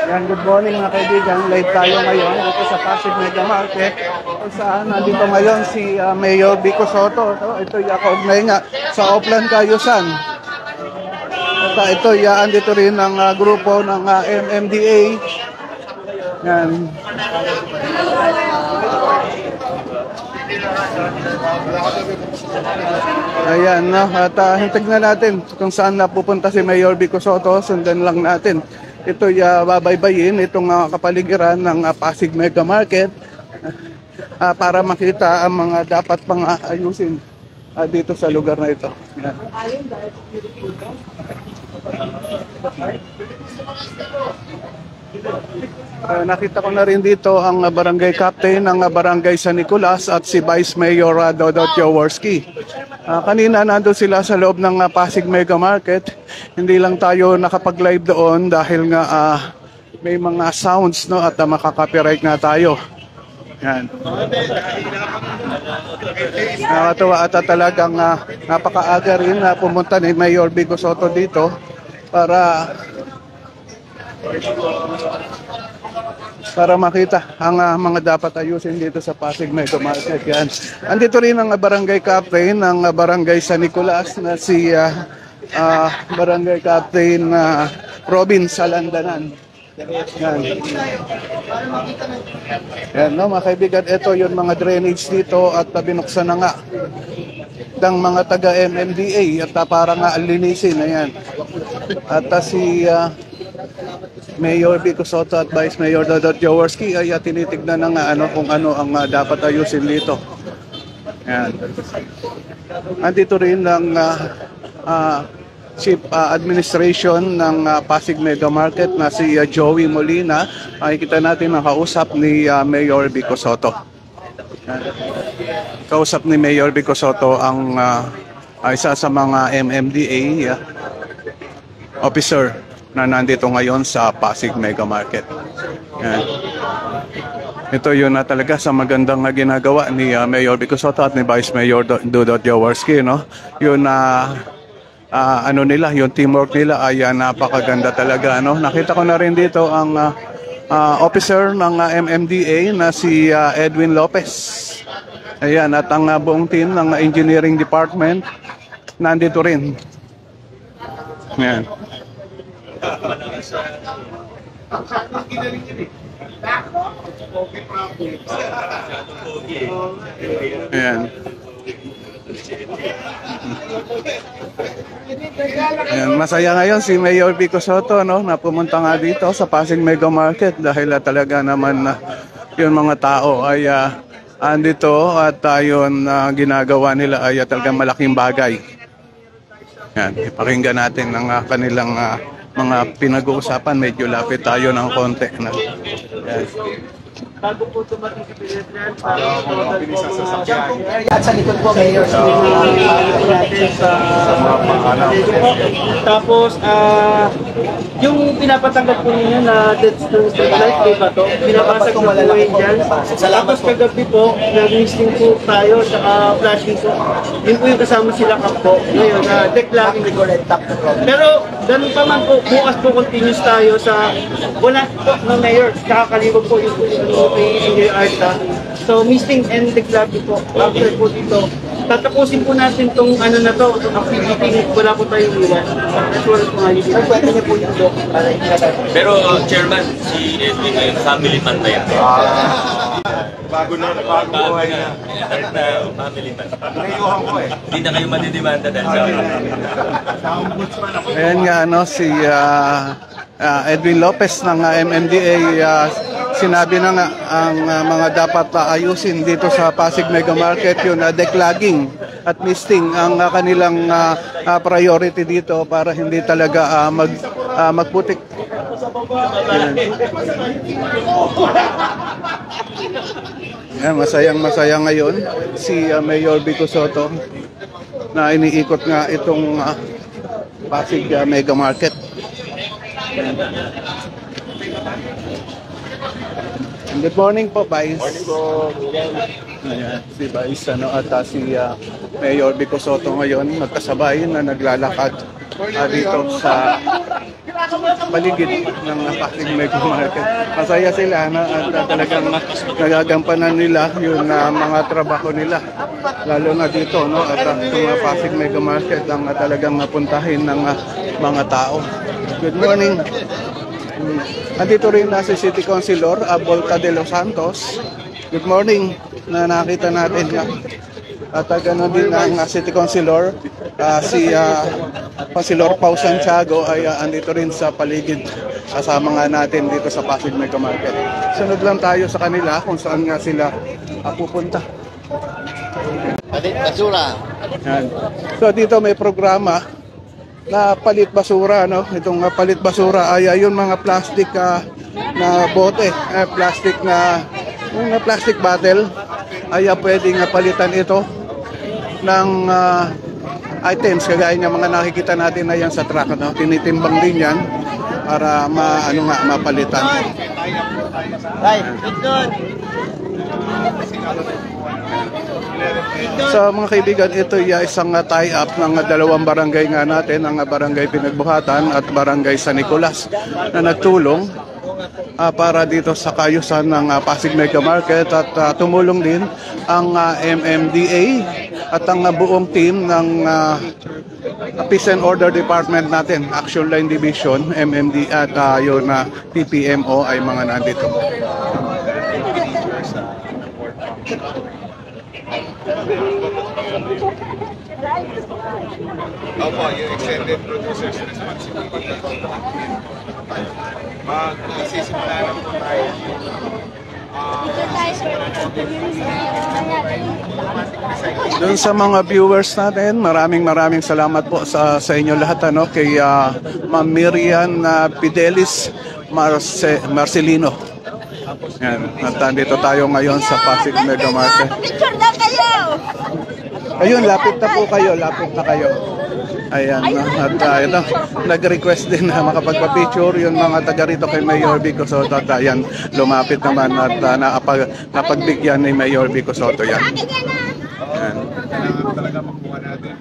Yan, good morning mga kaibigan. Live tayo ngayon dito sa Pasig Mega Market. Kung saan nandito ngayon si Mayor Vico Sotto. So, ito kaugnay nga sa Oplan Cayusan. At ito andito rin ang grupo ng MMDA. Yan. Ayan, no? At hintig na natin kung saan napupunta si Mayor Vico Sotto. Sundan lang natin. Ito babaybayin itong kapaligiran ng Pasig Mega Market para makita ang mga dapat pang ayusin dito sa lugar na ito. Yan. Nakita ko na rin dito ang barangay captain ng barangay San Nicolas at si Vice Mayor Dodot Jaworski. Kanina nandun sila sa loob ng Pasig Mega Market. Hindi lang tayo nakapag-live doon dahil nga may mga sounds, no, at makaka-copyright nga tayo. Yan. Nakatuwa at talagang napakaaga rin na pumunta ni Mayor Vico Sotto dito para makita ang mga dapat ayusin dito sa Pasig Mega Market. Yan. Andito rin ang barangay captain ng barangay San Nicolas na si barangay captain Robin Salandanan. Yan. Yan, no, mga kaibigan, ito yung mga drainage dito at binuksan na nga ng mga taga MMDA at para nga linisin. Ayan. At si Mayor Vico Sotto at Vice Mayor Dodot Jaworski ay tinitignan na nga kung ano ang dapat ayusin dito. Yan. Andito rin ang Chief Administration ng Pasig Mega Market na si Joey Molina. Makikita natin ang kausap ni Mayor Vico Sotto. Kausap ni Mayor Vico Sotto ang isa sa mga MMDA officer na nandito ngayon sa Pasig Mega Market. Yan. Ito yun na talaga sa magandang ginagawa ni Mayor Vico Sotto at ni Vice Mayor Dodot Jaworski, no? Yun nila, yung teamwork nila ay napakaganda talaga, no? Nakita ko na rin dito ang officer ng MMDA na si Edwin Lopez. Ayan, at ang buong team ng engineering department nandito rin. Ayan. Ayan. Ayan, masaya ngayon si Mayor Vico Sotto, no, na pumunta nga dito sa Pasig Mega Market dahil talaga naman yung mga tao ay andito at yun ginagawa nila ay talagang malaking bagay. Yan, ipakinggan natin ang kanilang mga pinag-uusapan. Medyo lapit tayo ng konti. Yan. Bago po tumating si President para mabilis sa sasakyan. At sa likod po, Mayor, natin sa tapos, yung pinapatanggal po ninyo na dead stone street light, may bato, pinapasag na po yun dyan. Tapos kagabi po, nag-listing po tayo, saka flashing po. Yun po yung kasama sila kap po. Ngayon, deck locking. Pero, ganun pa man po, bukas po continuous tayo sa wala po ng Mayor. Kakaliwag po yung kay Arta. So, misting and declare po. After po dito, tatapusin po natin tong na to, itong activity. Wala po tayong iwan. As well as mga yun. Pwede niyo po yung doc. Pero, Chairman, si Edwin ngayon, family man na yan. Bago buhay na. Family man. Pinayuhan ko eh. Hindi na kayo madidimanda dahil sa Ayan nga, si Edwin Lopez ng MMDA, sinabi na nga ang mga dapat ayusin dito sa Pasig Mega Market, yung declogging at misting ang kanilang priority dito para hindi talaga magputik. Yan, masayang-masaya ngayon si Mayor Vico Sotto na iniikot nga itong Pasig Mega Market. Good morning po, Vice. Morning po. Ayan, si Vice at si Mayor Vico Sotto ngayon magkasabay na naglalakad dito sa paligid ng Pasig Mega Market. Masaya sila na at talagang nagagampanan nila yung mga trabaho nila. Lalo na dito, no? At itong Pasig Mega Market ang talagang napuntahin ng mga tao. Good morning. Andito rin na si City Councilor Volta de los Santos. Good morning na nakita natin nga. At ganoon din ang City Councilor, si Councilor Pau Santiago ay andito rin sa paligid. Kasama nga natin dito sa Pasig Mega Market. Sunod lang tayo sa kanila kung saan nga sila pupunta. Basura. Yan. So dito may programa na palit basura, no? Itong palit basura ay yung mga plastic na bote, plastic na plastic bottle ay pwedeng palitan ito ng items kagaya ng mga nakikita natin na yan sa truck, no? Tinitimbang din yan para mapalitan. So mga kaibigan, ito ay isang tie-up ng dalawang barangay nga natin, ang barangay Pinagbuhatan at barangay San Nicolas, na nagtulong para dito sa kayusan ng Pasig Mega Market, at tumulong din ang MMDA at ang buong team ng Peace and Order Department natin, Action Line Division, MMD at yung PPMO ay mga nandito. Opo, yung extended producer's responsibility. Magsisimula na po tayo. Doon sa mga viewers natin, maraming salamat po sa inyo lahat, kay Ma'am Miriam Fidelis Marcelino. Yan, at dito tayo ngayon sa Pasig Mega Market. Picture na kayo! Ayun, lapit na po kayo, lapit na kayo. Ayan, at ito, nag-request din na makapagpa-picture yung mga taga rito kay Mayor Vico Soto. At ayan, lumapit naman at napagbigyan ni Mayor Vico Soto yan. Ayan. Talaga makuha natin.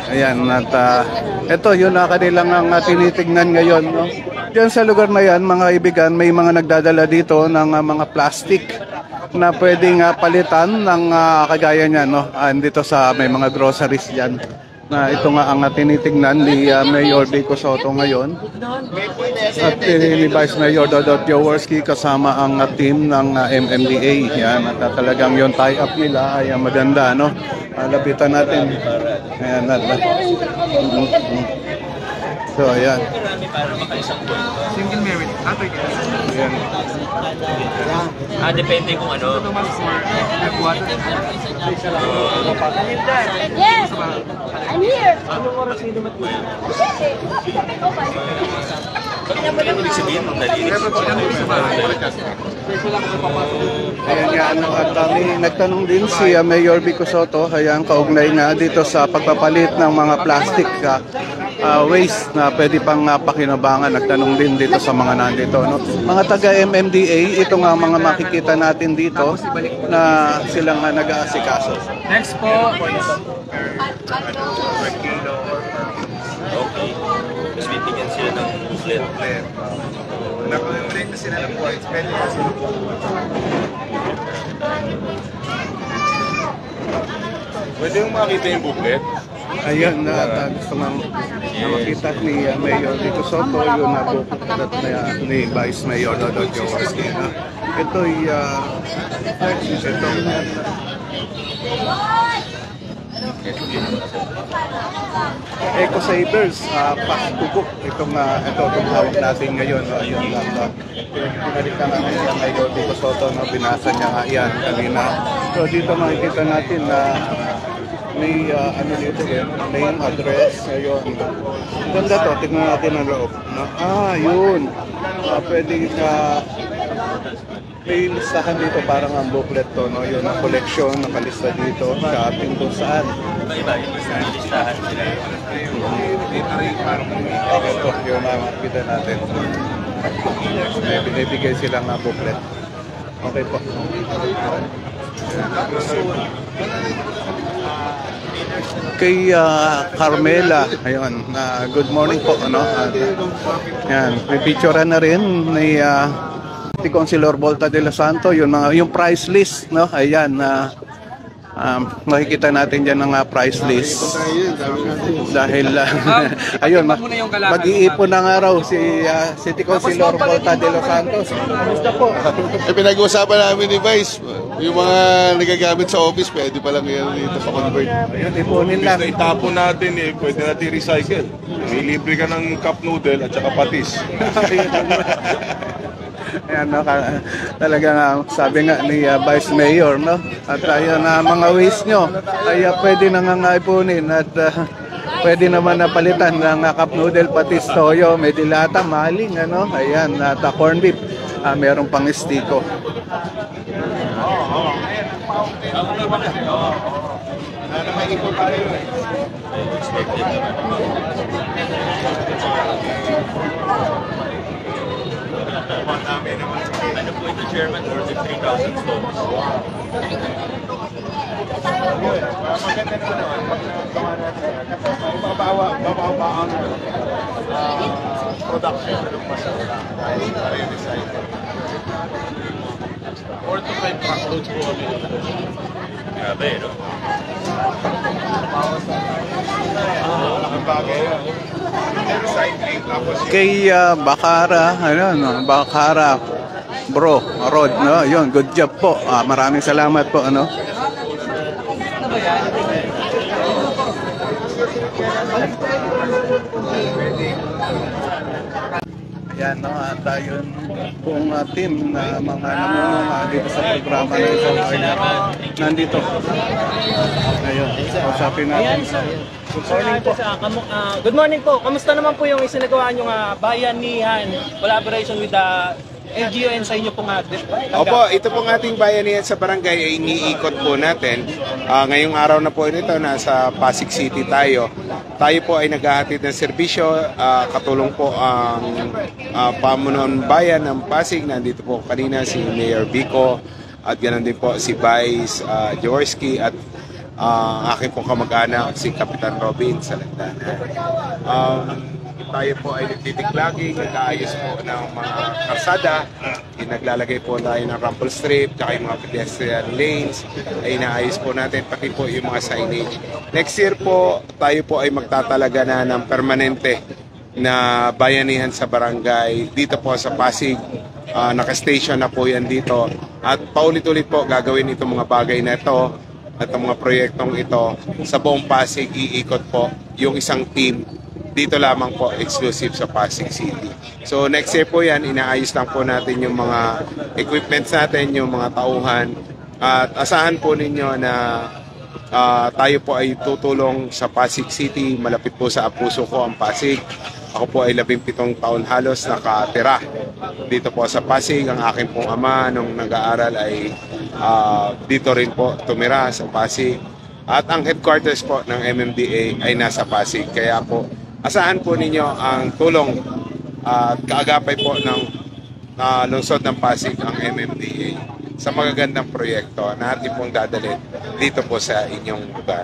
Ayan, at ito yun na kanilang ang tinitignan ngayon, no? Diyan sa lugar na yan, mga kaibigan, may mga nagdadala dito ng mga plastic na pwedeng palitan ng kagaya niyan, no? Dito sa may mga groceries diyan. Na ito nga ang tinitignan ni Mayor Vico Soto ngayon. At ni Vice Mayor Dodot Jaworski kasama ang team ng MMDA. Yan, at talagang yung tie-up nila ay maganda, no? Lapitan natin. Ayan, so, ayan. Single merit. Ayan. Depende kung ano. Yes! I'm here! Ano ibig sabihin ng dalili? Ayan nga, at nagtanong din si Mayor Vico Soto, ayan, kaugnay nga dito sa pagpapalit ng mga plastic waste na pwede pang pakinabangan. Nagtanong din dito sa mga nandito, no? Mga taga MMDA, ito nga mga makikita natin dito na silang nag-aasikaso. Next po. Okay. Tapos bibigyan sila ng booklet. Nakulit na sila ng points. Pwede na sila. Pwede yung makita yung booklet? Ayan na gusto nga na makita ni Mayor Vico Soto yung nabukulat na ni Vice Mayor Dodot Jaworski. Ito ay Eco Savers, Pastugok. Itong hawak natin ngayon. Ayun lang. Pinalitan na niya Mayor Vico Soto na binasa niya nga yan kanina. So dito makikita natin na may dito name, address, ayun. Ganda to, tignan natin ang loob. Yun. Pwede may listahan dito, parang ang booklet to, no? Yun ang collection, nakalista dito sa ating kung saan. Iba-iba, yung listahan sila. Ito, yun ang makikita natin. May binibigay silang booklet. Okay po. Kay Carmela, ayun, good morning po, ano. Yan, may picture na rin ni si Councilor Volta de los Santos, yung price list, no. Ayan, makikita natin diyan ang price list. Dahil ayun, mag-iipon na nga raw si City Councilor Volta de los Santos. Kamusta po? Pinag-uusapan namin ni Vice, yung mga nagagamit sa office, pwede pa lang yan dito sa convert. Ayun, ipunin lang. Itapon natin pwede natin recycle. May libre ka ng cup noodle at saka patis. Ayan, no, talaga nga, sabi nga ni Vice Mayor, no? At ayun, mga waste nyo ay pwede na nga ipunin at pwede naman na palitan ng cup noodle, patis, toyo, may dilata, maling, ano? Ayan, at corn beef, meron pang estiko. Ano po ito, Chairman? Or 3,000 stones? Production ng masarap dahil recycle. 4 to 5 truckloads po kami. Grabe, no? Ang bagay yun. Recycling tapos Kay Bakara, ano, no, Bakara Bro, Rod, no, yun, good job po. Maraming salamat po, ano. Ayan, no, at yun kung team na mga namumuno dito sa programa na ito ay nandito. Ayun, usapin natin. Good morning po. Good morning po. Kamusta naman po yung isinagawa nyo bayanihan collaboration with the LGU and sa inyo pong Opo, ito pong ating bayanihan sa barangay ay iniikot po natin. Ngayong araw na po nito, nasa Pasig City tayo. Tayo po ay naghahatid ng serbisyo, katulong po ang pamunuan bayan ng Pasig. Nandito po kanina si Mayor Vico at ganoon din po si Vice Jaworski at aking pong kamag-anak si Kapitan Robin sa Lagdanan. Tayo po ay nagtitiklaging, nag-aayos po ng mga karsada, naglalagay po tayo ng rumble strip, tsaka yung mga pedestrian lanes, ay inaayos po natin, pati po yung mga signage. Next year po, tayo po ay magtatalaga na ng permanente na bayanihan sa barangay, dito po sa Pasig. Naka-station na po yan dito. At paulit-ulit po gagawin itong mga bagay na ito at ang mga proyektong ito sa buong Pasig. Iikot po yung isang team dito lamang po, exclusive sa Pasig City. So next year po yan, inaayos lang po natin yung mga equipments natin, yung mga tauhan. At asahan po ninyo na tayo po ay tutulong sa Pasig City. Malapit po sa puso ko ang Pasig. Ako po ay 17 taon halos nakatira dito po sa Pasig. Ang aking pong ama nung nag-aaral ay dito rin po tumira sa Pasig. At ang headquarters po ng MMDA ay nasa Pasig. Kaya po, asahan po ninyo ang tulong at kaagapay po ng lungsod ng Pasig ang MMDA sa magagandang proyekto na ating pong dadalhin dito po sa inyong lugar.